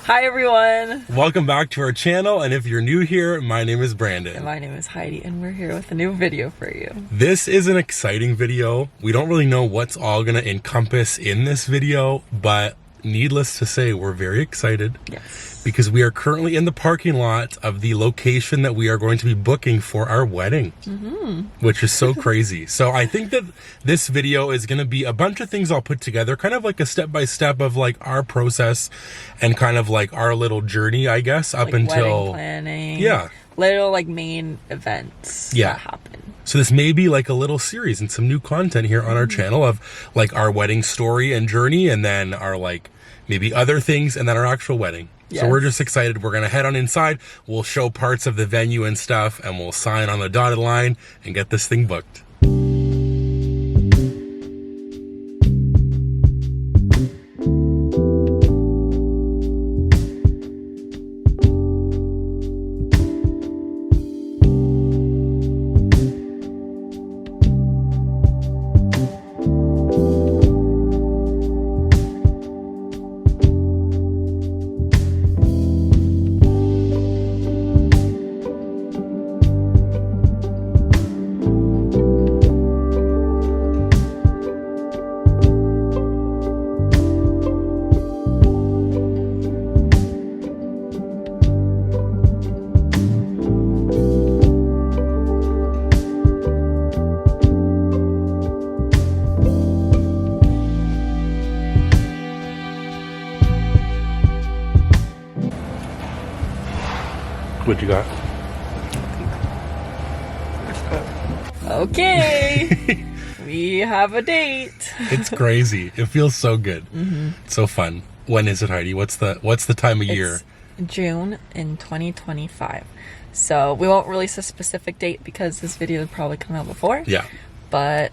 Hi everyone! Welcome back to our channel, and if you're new here, my name is Brandon. And my name is Heidi, and we're here with a new video for you. This is an exciting video. We don't really know what's all gonna encompass in this video, but needless to say, we're very excited. Yes. Because we are currently in the parking lot of the location that we are going to be booking for our wedding, which is so crazy. So I think that this video is going to be a bunch of things I'll put together, kind of like a step-by-step of like our process and kind of like our little journey, I guess, up like until wedding planning. Yeah. Little like main events that happen. So this may be like a little series and some new content here on our channel of like our wedding story and journey, and then our like maybe other things, and then our actual wedding. Yes. So we're just excited. We're going to head on inside. We'll show parts of the venue and stuff, and we'll sign on the dotted line and get this thing booked. What you got? Okay. We have a date. It's crazy. It feels so good. So fun. When is it, Heidi? What's the time of year? It's June in 2025. So we won't release a specific date because this video will probably come out before. Yeah. But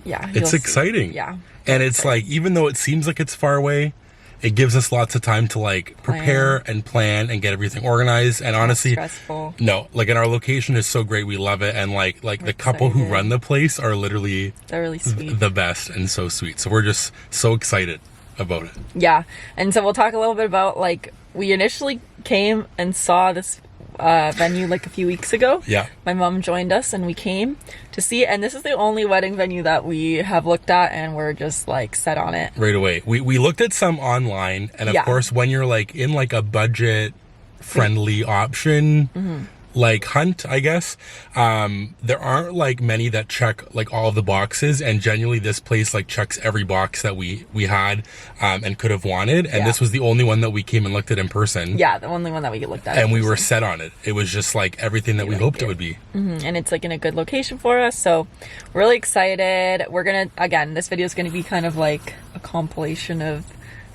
yeah. It's exciting. Yeah. And it's like, even though it seems like it's far away, it gives us lots of time to like prepare and plan and get everything organized. And honestly, stressful. No, like, and our location is so great. We love it. And like the couple who run the place are literally, they're really sweet, the best, and so sweet. So we're just so excited about it. Yeah. And so we'll talk a little bit about, like, we initially came and saw this venue like a few weeks ago. Yeah. My mom joined us and we came to see it, and this is the only wedding venue that we have looked at, and we're just like set on it right away. We looked at some online, and of course when you're like in like a budget friendly option like hunt, I guess, there aren't like many that check like all of the boxes, and genuinely this place like checks every box that we had and could have wanted, and this was the only one that we came and looked at in person. Yeah, the only one that we looked at and we were set on it. It was just like everything that we hoped it would be. And it's like in a good location for us, so we're really excited. We're gonna, again, this video is gonna be kind of like a compilation of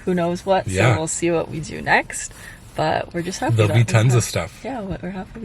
who knows what, so we'll see what we do next. But we're just happy. There'll be tons of stuff. Yeah, we're happy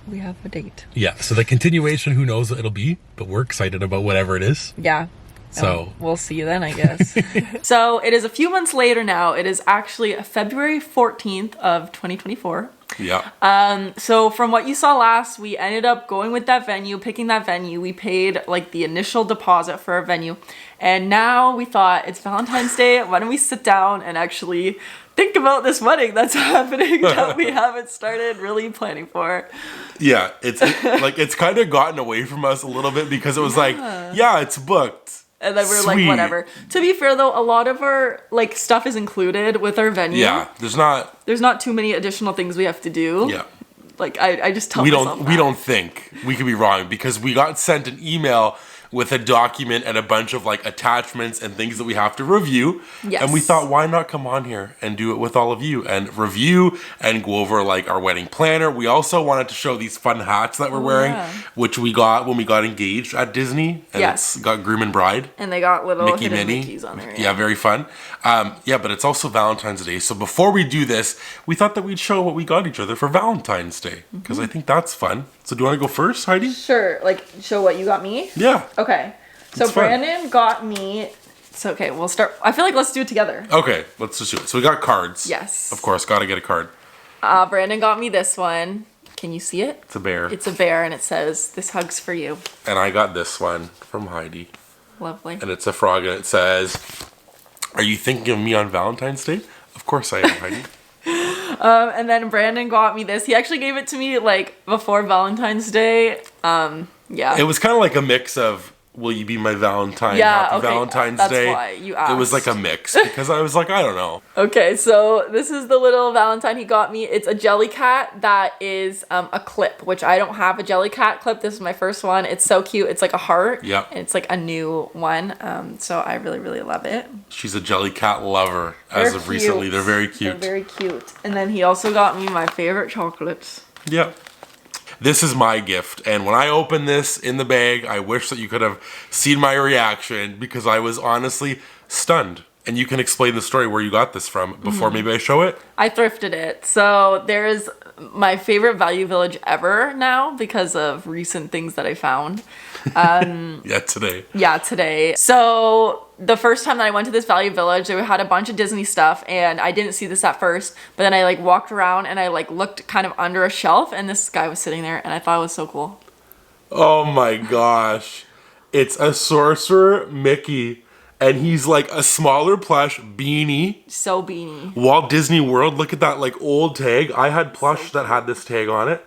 we have a date. Yeah, so the continuation, who knows what it'll be, but we're excited about whatever it is. Yeah. So we'll see you then, I guess. So it is a few months later now. It is actually February 14th of 2024. Yeah. So from what you saw last, we ended up going with that venue, picking that venue. We paid like the initial deposit for our venue. And now we thought, it's Valentine's Day. Why don't we sit down and actually think about this wedding that's happening that we haven't started really planning for. Yeah, it's kind of gotten away from us a little bit, because it was like, yeah, it's booked. And then we're like, whatever. To be fair though, a lot of our like stuff is included with our venue. Yeah, there's not too many additional things we have to do. Yeah. Like I just tell myself we don't think, we could be wrong, because we got sent an email with a document and a bunch of like attachments and things that we have to review. Yes. And we thought, why not come on here and do it with all of you and review and go over like our wedding planner. We also wanted to show these fun hats that we're wearing, which we got when we got engaged at Disney. And it's got groom and bride. And they got little Mickey hidden Minnie. Mickeys on there. Yeah, very fun. Yeah, but it's also Valentine's Day. So before we do this, we thought that we'd show what we got each other for Valentine's Day, because I think that's fun. So do you want to go first, Heidi? Sure. Like, show what you got me? Yeah. Okay. So Brandon got me So, okay, we'll start. I feel like let's do it together. Okay, let's just do it. So we got cards. Yes. Of course, gotta get a card. Brandon got me this one. Can you see it? It's a bear. It's a bear, and it says, "This hug's for you." And I got this one from Heidi. Lovely. And it's a frog, and it says, "Are you thinking of me on Valentine's Day?" Of course I am, Heidi. And then Brandon got me this. He actually gave it to me like before Valentine's Day. Yeah. It was kind of like a mix of, will you be my Valentine? Yeah, Happy okay, Valentine's that's Day. why you asked. It was like a mix because I was like, I don't know. Okay, so this is the little Valentine he got me. It's a Jellycat that is a clip, which I don't have a Jellycat clip. This is my first one. It's so cute. It's like a heart. Yeah. It's like a new one. So I really, really love it. She's a Jellycat lover as of recently. They're very cute. They're very cute. And then he also got me my favorite chocolates. Yeah. This is my gift, and when I opened this in the bag, I wish that you could have seen my reaction because I was honestly stunned. And you can explain the story where you got this from before maybe I show it. I thrifted it. So there's my favorite Value Village ever now because of recent things that I found. Yeah, today. Yeah, today. So the first time that I went to this Value Village, they had a bunch of Disney stuff and I didn't see this at first, but then I like walked around and I like looked kind of under a shelf and this guy was sitting there and I thought it was so cool. Oh my gosh. It's a Sorcerer Mickey. And he's like a smaller plush beanie. So beanie. Walt Disney World. Look at that like old tag. I had plush that had this tag on it.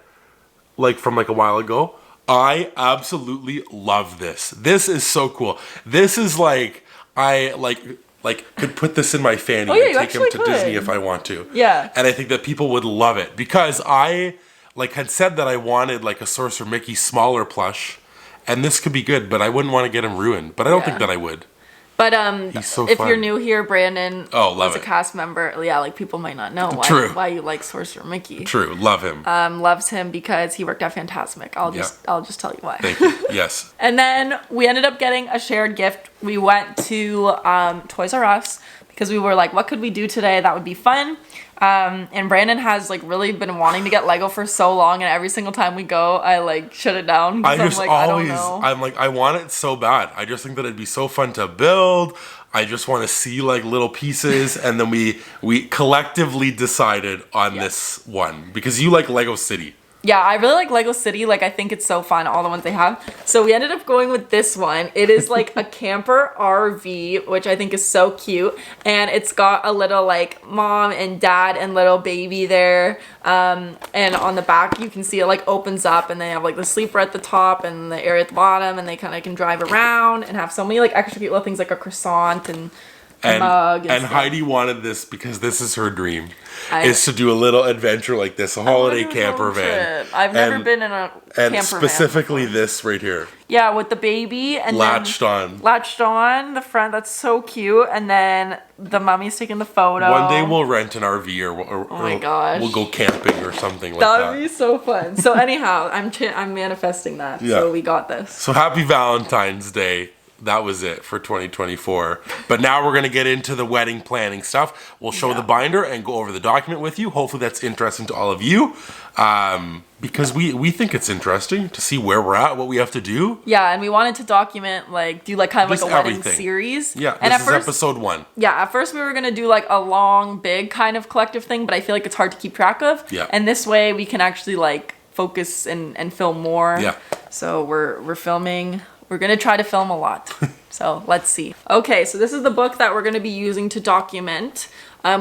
Like from like a while ago. I absolutely love this. This is so cool. This is like, I could put this in my fanny and take him to Disney if I want to. Yeah. And I think that people would love it. Because I like had said that I wanted like a Sorcerer Mickey smaller plush. And this could be good, but I wouldn't want to get him ruined. But I don't think that I would. But He's so if fun. you're new here, Brandon was a it. cast member. Yeah, like people might not know why you like Sorcerer Mickey. True, love him. Loves him because he worked at Fantasmic. I'll just tell you why. Thank you. Yes. And then we ended up getting a shared gift. We went to Toys R Us because we were like, what could we do today that would be fun? And Brandon has like really been wanting to get Lego for so long, and every single time we go, I like shut it down. I just like, always, I don't know. I'm like, I want it so bad. I just think that it'd be so fun to build. I just want to see like little pieces, and then we collectively decided on this one because you like Lego City. Yeah, I really like Lego City. Like, I think it's so fun, all the ones they have. So we ended up going with this one. It is like a camper RV, which I think is so cute. And it's got a little like mom and dad and little baby there. And on the back, you can see it like opens up and they have like the sleeper at the top and the area at the bottom. And they kind of can drive around and have so many like extra cute little things like a croissant and mug and stuff. Heidi wanted this because this is her dream, is to do a little adventure like this, a holiday camper van. I've never been in a camper van. And specifically this right here. Yeah, with the baby and latched on the front. That's so cute. And then the mommy's taking the photo. One day we'll rent an RV or oh my gosh, we'll go camping or something like that. That would be so fun. So anyhow, I'm manifesting that. Yeah. So we got this. So happy Valentine's Day. That was it for 2024. But now we're going to get into the wedding planning stuff. We'll show the binder and go over the document with you. Hopefully that's interesting to all of you. Because we think it's interesting to see where we're at, what we have to do. Yeah, and we wanted to document, like, do like kind of just like a wedding series. Yeah, and this is episode 1. Yeah, at first we were going to do like a long, big kind of collective thing, but I feel like it's hard to keep track of. Yeah. And this way we can actually like focus and film more. Yeah. So we're filming. We're going to try to film a lot. So let's see. Okay, so this is the book that we're going to be using to document.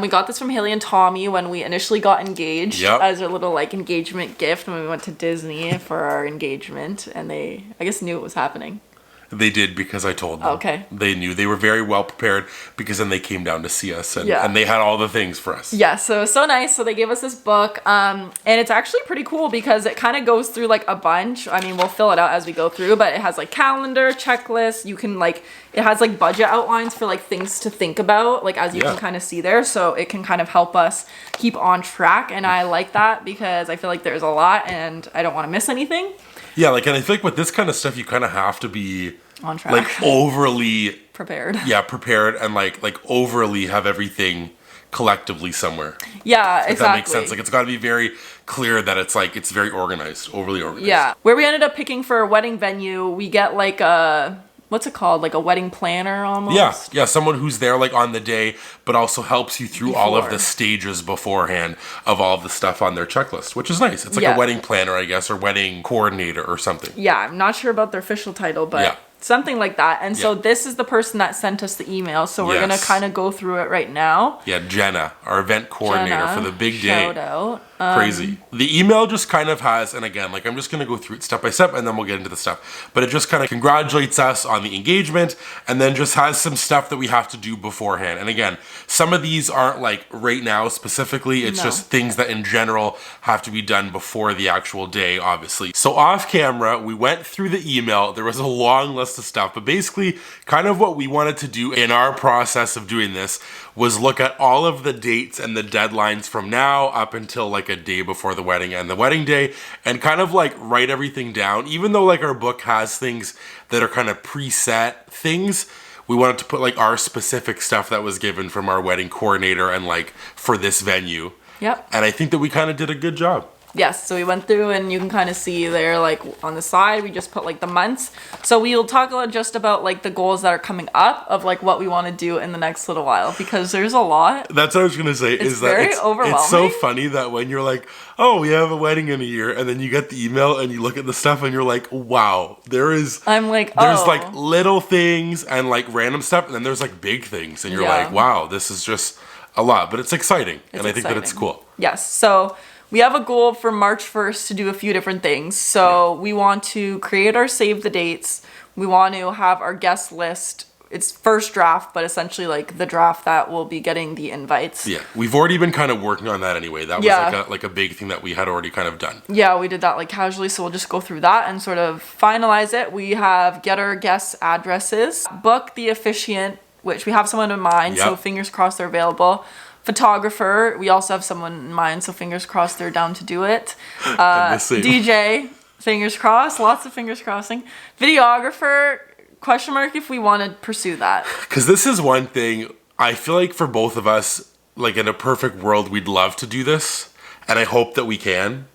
We got this from Haley and Tommy when we initially got engaged as a little like engagement gift when we went to Disney for our engagement. And they, I guess, knew it was happening. They did because I told them. Okay. They knew. They were very well prepared because then they came down to see us and they had all the things for us. Yeah, so nice. So they gave us this book and it's actually pretty cool because it kind of goes through like a bunch. I mean, we'll fill it out as we go through, but it has like calendar, checklist. You can like, it has like budget outlines for like things to think about, like as you can kind of see there. So it can kind of help us keep on track. And I like that because I feel like there's a lot and I don't want to miss anything. Yeah, like, and I feel like with this kind of stuff, you kind of have to be on track, like overly prepared. Yeah, prepared and like overly have everything collectively somewhere. Yeah, exactly. If that makes sense. Like, it's got to be very clear that it's like it's very organized, overly organized. Yeah, where we ended up picking for a wedding venue, we get like a. What's it called? Like a wedding planner almost? Yeah, someone who's there like on the day, but also helps you through all of the stages beforehand of all of the stuff on their checklist, which is nice. It's like a wedding planner, I guess, or wedding coordinator or something. Yeah, I'm not sure about their official title, but Something like that. And so Yeah. this is the person that sent us the email. So we're Yes. going to kind of go through it right now. Yeah, Jenna, our event coordinator for the big day. Shout out. Crazy. The email just kind of has, and again, like I'm just going to go through it step by step and then we'll get into the stuff. But it just kind of congratulates us on the engagement and then just has some stuff that we have to do beforehand. And again, some of these aren't like right now specifically. It's just things that in general have to be done before the actual day, obviously. So off camera, we went through the email. There was a long list of stuff, but basically kind of what we wanted to do in our process of doing this was look at all of the dates and the deadlines from now up until like a day before the wedding and the wedding day and kind of like write everything down. Even though like our book has things that are kind of preset things, we wanted to put like our specific stuff that was given from our wedding coordinator and like for this venue. Yep. And I think that we kind of did a good job. Yes, so we went through and you can kind of see there, like on the side, we just put like the months. So we'll talk just about like the goals that are coming up of like what we want to do in the next little while because there's a lot. That's what I was going to say. It's very overwhelming. It's so funny that when you're like, oh, we have a wedding in a year, and then you get the email and you look at the stuff and you're like, wow, there's like little things and like random stuff, and then there's like big things, and you're like, wow, this is just a lot, but it's exciting, and I think that it's cool. Yes, so we have a goal for March 1st to do a few different things. So we want to create our save the dates. We want to have our guest list. It's first draft, but essentially like the draft that will be getting the invites. Yeah, we've already been kind of working on that anyway. That was like a big thing that we had already kind of done. Yeah, we did that like casually, so we'll just go through that and sort of finalize it. We have get our guests' addresses, book the officiant, which we have someone in mind, so fingers crossed they're available. Photographer, we also have someone in mind, so fingers crossed they're down to do it. DJ, fingers crossed, lots of fingers crossing. Videographer, question mark if we want to pursue that. Because this is one thing, I feel like for both of us, like in a perfect world, we'd love to do this, and I hope that we can,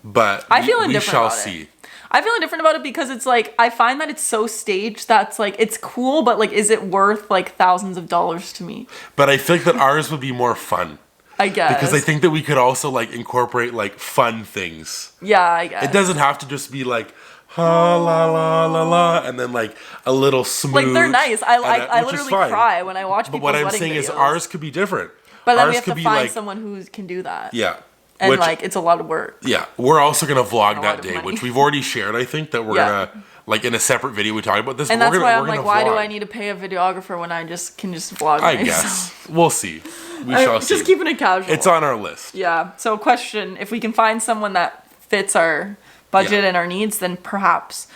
but we shall see. I feel indifferent about it because it's like, I find that it's so staged that's like, it's cool, but like, is it worth like thousands of dollars to me? But I think that ours would be more fun. I guess. Because I think that we could also like incorporate like fun things. Yeah, I guess. It doesn't have to just be like, ha la la la la, and then like a little smooth. Like they're nice. I literally cry when I watch people's wedding videos. But what I'm saying is ours could be different. But then we have to find someone who can do that. Yeah. And like, it's a lot of work. Yeah. We're also going to vlog that day, which we've already shared, I think, that we're going to, like in a separate video, we talk about this. And that's why I'm like, why do I need to pay a videographer when I can just vlog I guess. We'll see. We shall see. Just keeping it casual. It's on our list. Yeah. So question, if we can find someone that fits our budget and our needs, then perhaps.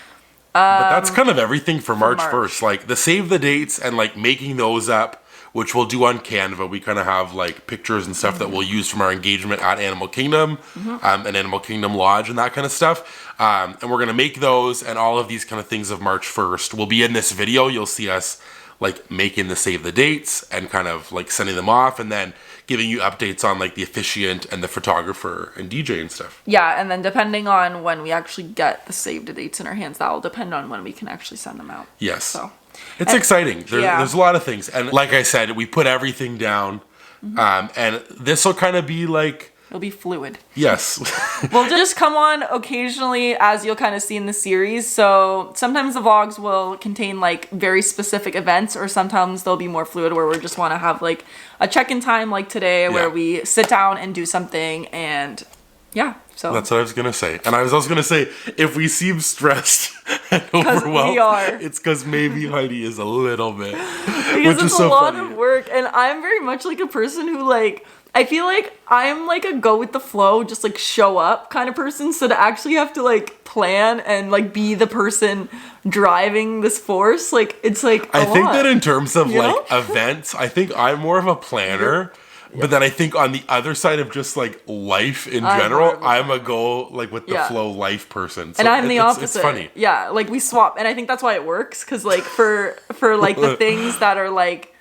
But that's kind of everything for March 1st. Like the save the dates and like making those up, which we'll do on Canva. We kind of have like pictures and stuff that we'll use from our engagement at Animal Kingdom and Animal Kingdom Lodge and that kind of stuff. And we're going to make those and all of these kind of things of March 1st will be in this video. You'll see us like making the save the dates and kind of like sending them off and then giving you updates on like the officiant and the photographer and DJ and stuff. Yeah, and then depending on when we actually get the save the dates in our hands, that will depend on when we can actually send them out. Yes. So it's exciting. There's a lot of things. And like I said, we put everything down. And this will kind of be like... It'll be fluid. Yes. We'll just come on occasionally, as you'll kind of see in the series. So sometimes the vlogs will contain like very specific events, or sometimes they'll be more fluid where we just want to have like a check-in time like today where we sit down and do something and... Yeah, so that's what I was gonna say, and I was also gonna say if we seem stressed and overwhelmed, it's because maybe Heidi is a little bit, because it's a lot of work, and I'm very much like a person who like I feel like I'm like a go with the flow, just like show up kind of person. So to actually have to like plan and like be the person driving this force, like it's like I think that in terms of like events, I think I'm more of a planner. But then I think on the other side of just like life in general, I'm a go like with the flow life person. So and I'm the opposite. It's funny. Yeah, like we swap, and I think that's why it works. Because like for like the things that are like,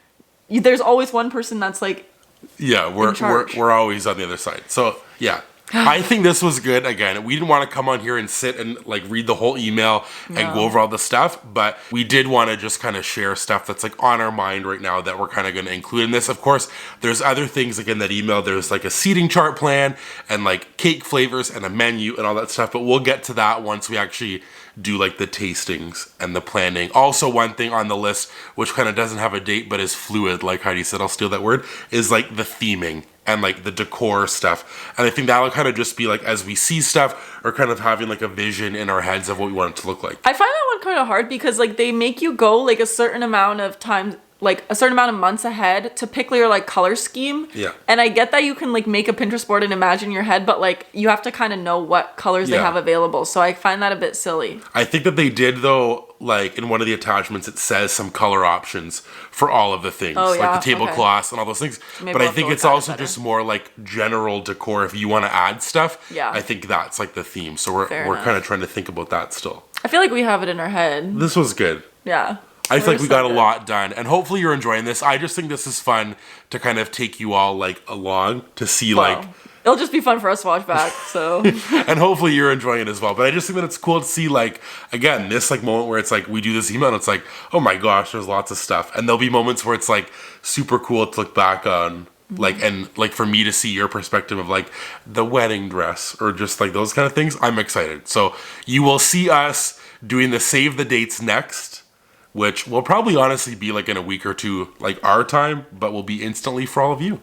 there's always one person that's like, we're always on the other side. So yeah. I think this was good. Again, we didn't want to come on here and sit and like read the whole email and go over all the stuff, but we did want to just kind of share stuff that's like on our mind right now that we're kind of going to include in this. Of course, there's other things like in that email. There's like a seating chart plan and like cake flavors and a menu and all that stuff, but we'll get to that once we actually do like the tastings and the planning. Also, one thing on the list, which kind of doesn't have a date but is fluid, like Heidi said, I'll steal that word, is like the theming and like the decor stuff. And I think that'll kind of just be like as we see stuff or kind of having like a vision in our heads of what we want it to look like. I find that one kind of hard because like they make you go like a certain amount of time, like a certain amount of months ahead to pick your like color scheme. Yeah. And I get that you can like make a Pinterest board and imagine your head, but like you have to kind of know what colors they have available. So I find that a bit silly. I think that they did though, like in one of the attachments, it says some color options for all of the things, like the tablecloths and all those things. Maybe but I think it's also just more like general decor. If you want to add stuff, I think that's like the theme. So we're kind of trying to think about that still. I feel like we have it in our head. This was good. Yeah. I feel like we got a lot done, and hopefully you're enjoying this. I just think this is fun to kind of take you all like along to see like. It'll just be fun for us to watch back, so. And hopefully you're enjoying it as well. But I just think that it's cool to see like, again, this like moment where it's like we do this email and it's like, oh my gosh, there's lots of stuff. And there'll be moments where it's like super cool to look back on. Like, and like for me to see your perspective of like the wedding dress or just like those kind of things, I'm excited. So you will see us doing the save the dates next, which will probably honestly be like in a week or two, like our time, but will be instantly for all of you.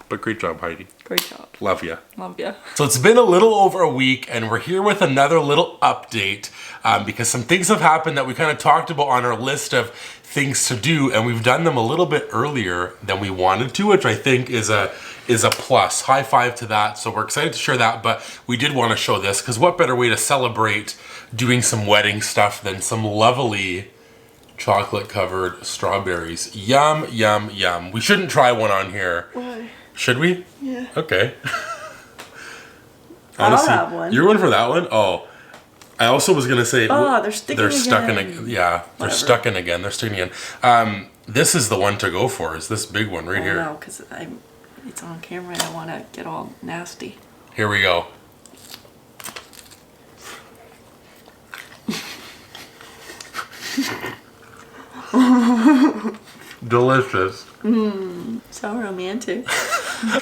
But great job, Heidi. Great job. Love ya. Love ya. So it's been a little over a week and we're here with another little update because some things have happened that we kind of talked about on our list of things to do, and we've done them a little bit earlier than we wanted to, which I think is a plus. High five to that. So we're excited to share that, but we did want to show this because what better way to celebrate doing some wedding stuff than some lovely chocolate covered strawberries. Yum, yum, yum. We shouldn't try one on here. Why? Should we? Yeah. Okay. I'll have one. You're one for that one? Oh. I also was going to say... Oh, they're sticking They're again. stuck in... Yeah, they're stuck in again. They're sticking in. This is the one to go for, is this big one right here. No, because it's on camera and I want to get all nasty. Here we go. Delicious. So romantic.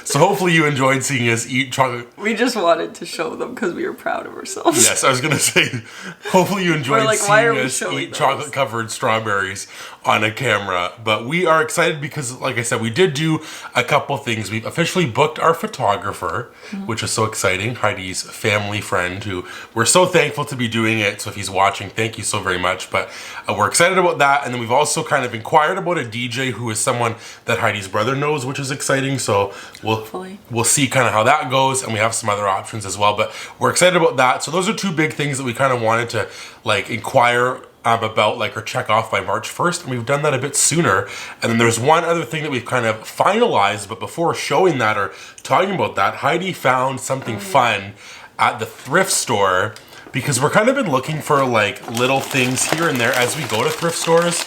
So hopefully you enjoyed seeing us eat chocolate. We just wanted to show them because we were proud of ourselves. Yes, I was going to say, hopefully you enjoyed like, seeing us eat chocolate covered strawberries on a camera. But we are excited because, like I said, we did do a couple things. We've officially booked our photographer, which is so exciting. Heidi's family friend, who we're so thankful to be doing it. So if he's watching, thank you so very much. But we're excited about that. And then we've also kind of inquired about a DJ who is someone that Heidi's brother knows, which is exciting. So we'll see kind of how that goes, and we have some other options as well, but we're excited about that. So those are two big things that we kind of wanted to like inquire about, like, or check off by March 1st, and we've done that a bit sooner. And then there's one other thing that we've kind of finalized, but before showing that or talking about that, Heidi found something fun at the thrift store, because we're kind of been looking for like little things here and there as we go to thrift stores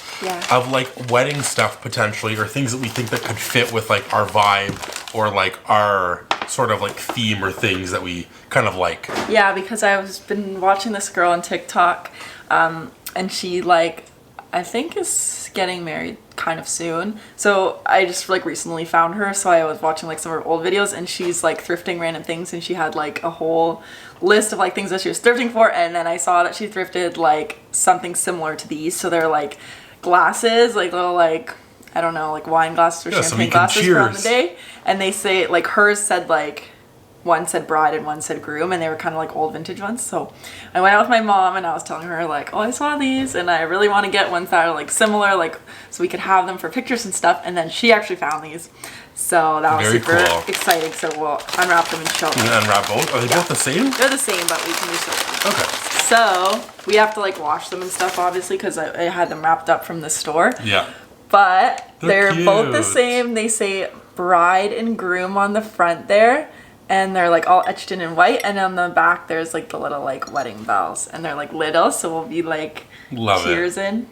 of like wedding stuff potentially, or things that we think that could fit with like our vibe or like our sort of like theme or things that we kind of like. Yeah, because I've been watching this girl on TikTok and she like, I think is getting married kind of soon. So I just like recently found her. So I was watching like some of her old videos, and she's like thrifting random things, and she had like a whole list of like things that she was thrifting for. And then I saw that she thrifted like something similar to these. So they're like glasses, like little like, I don't know, like wine glasses or champagne glasses from the day. And they say like hers said like, one said bride and one said groom, and they were kind of like old vintage ones. So I went out with my mom and I was telling her like, oh, I saw these and I really want to get ones that are like similar, like so we could have them for pictures and stuff. And then she actually found these, so that was super exciting. So we'll unwrap them and show them. And unwrap both? Are they both the same? They're the same, but we can just show them. Okay. So we have to like wash them and stuff, obviously, because I had them wrapped up from the store. Yeah. But they're both the same. They say bride and groom on the front there. And they're like all etched in white, and on the back there's like the little like wedding bells, and they're like little, so we'll be like cheersing.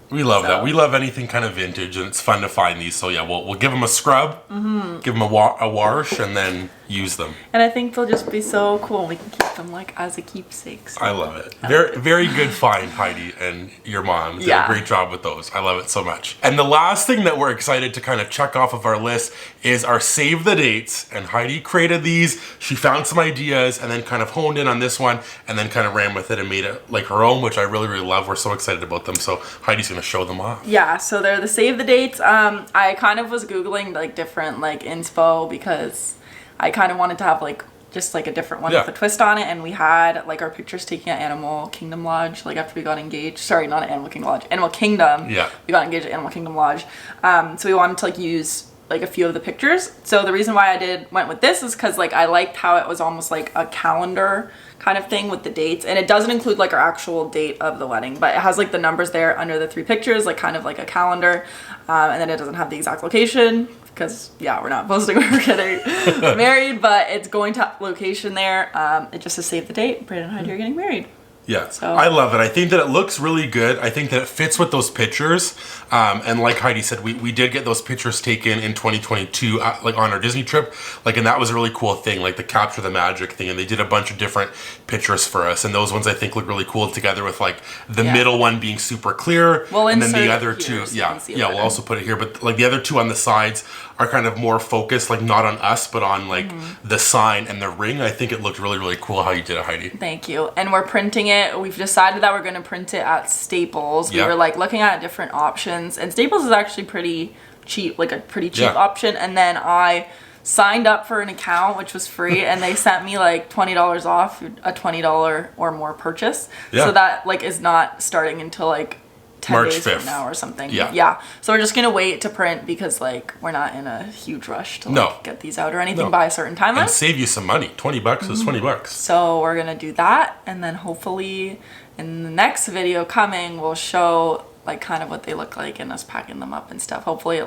We love that. We love anything kind of vintage, and it's fun to find these. So yeah, we'll give them a scrub, give them a wash, and then use them. And I think they'll just be so cool, and we can keep them like as a keepsake. So I love it. Very, very good find, Heidi and your mom. Did a great job with those. I love it so much. And the last thing that we're excited to kind of check off of our list is our save the dates. And Heidi created these. She found some ideas and then kind of honed in on this one and then kind of ran with it and made it like her own, which I really, really love. We're so excited about them. So Heidi's going to show them off. Yeah, so they're the save the dates. I kind of was Googling like different like inspo because I kind of wanted to have like just like a different one with a twist on it, and we had like our pictures taken at Animal Kingdom Lodge like after we got engaged. Sorry, not at Animal Kingdom Lodge, Animal Kingdom. Yeah, we got engaged at Animal Kingdom Lodge. So we wanted to like use like a few of the pictures. So the reason why I went with this is because like I liked how it was almost like a calendar kind of thing with the dates, and it doesn't include like our actual date of the wedding, but it has like the numbers there under the 3 pictures, like kind of like a calendar, and then it doesn't have the exact location because we're not posting when we're getting married, but it's going to location there. It just says save the date. Brandon and Heidi are getting married. Yeah, so I love it. I think that it looks really good. I think that it fits with those pictures. And like Heidi said, we did get those pictures taken in 2022, like on our Disney trip. Like, and that was a really cool thing, like the Capture the Magic thing. And they did a bunch of different pictures for us. And those ones I think look really cool together with like the middle one being super clear. We'll and then the insert other it two, here so we'll also put it here. But like the other two on the sides are kind of more focused, like not on us, but on like the sign and the ring. I think it looked really, really cool how you did it, Heidi. Thank you. And we're printing it. We've decided that we're going to print it at Staples. We were like looking at different options, and Staples is actually pretty cheap, like a pretty cheap option. And then I signed up for an account, which was free, and they sent me like $20 off a $20 or more purchase. So that like is not starting until like 10 March days 5th. from now or something. Yeah. So we're just gonna wait to print because like we're not in a huge rush to like get these out or anything by a certain timeline. And save you some money. $20 is $20. So we're gonna do that, and then hopefully in the next video coming we'll show like kind of what they look like and us packing them up and stuff. Hopefully they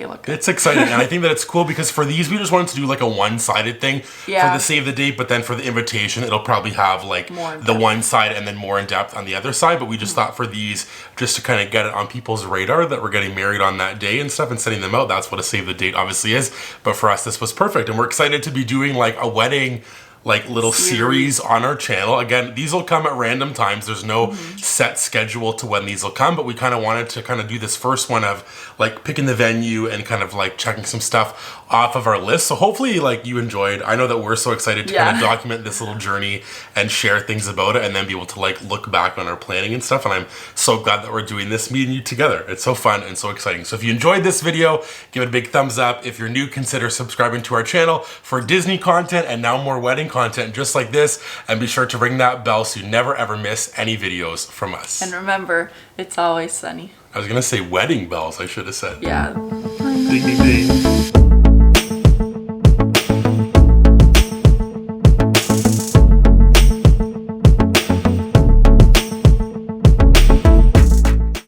look good. It's exciting, and I think that it's cool because for these we just wanted to do like a one-sided thing for the save the date, but then for the invitation it'll probably have like the one side and then more in depth on the other side. But we just thought for these, just to kind of get it on people's radar that we're getting married on that day and stuff and sending them out, that's what a save the date obviously is. But for us this was perfect, and we're excited to be doing like a wedding like little series on our channel. Again, these will come at random times. There's no set schedule to when these will come, but we kind of wanted to kind of do this first one of like picking the venue and kind of like checking some stuff off of our list. So hopefully like you enjoyed. I know that we're so excited to kind of document this little journey and share things about it and then be able to like look back on our planning and stuff. And I'm so glad that we're doing this, me and you together. It's so fun and so exciting. So if you enjoyed this video, give it a big thumbs up. If you're new, consider subscribing to our channel for Disney content and now more wedding content just like this, and be sure to ring that bell so you never ever miss any videos from us. And remember, it's always sunny. I was gonna say wedding bells, I should have said. Yeah. Ding ding ding.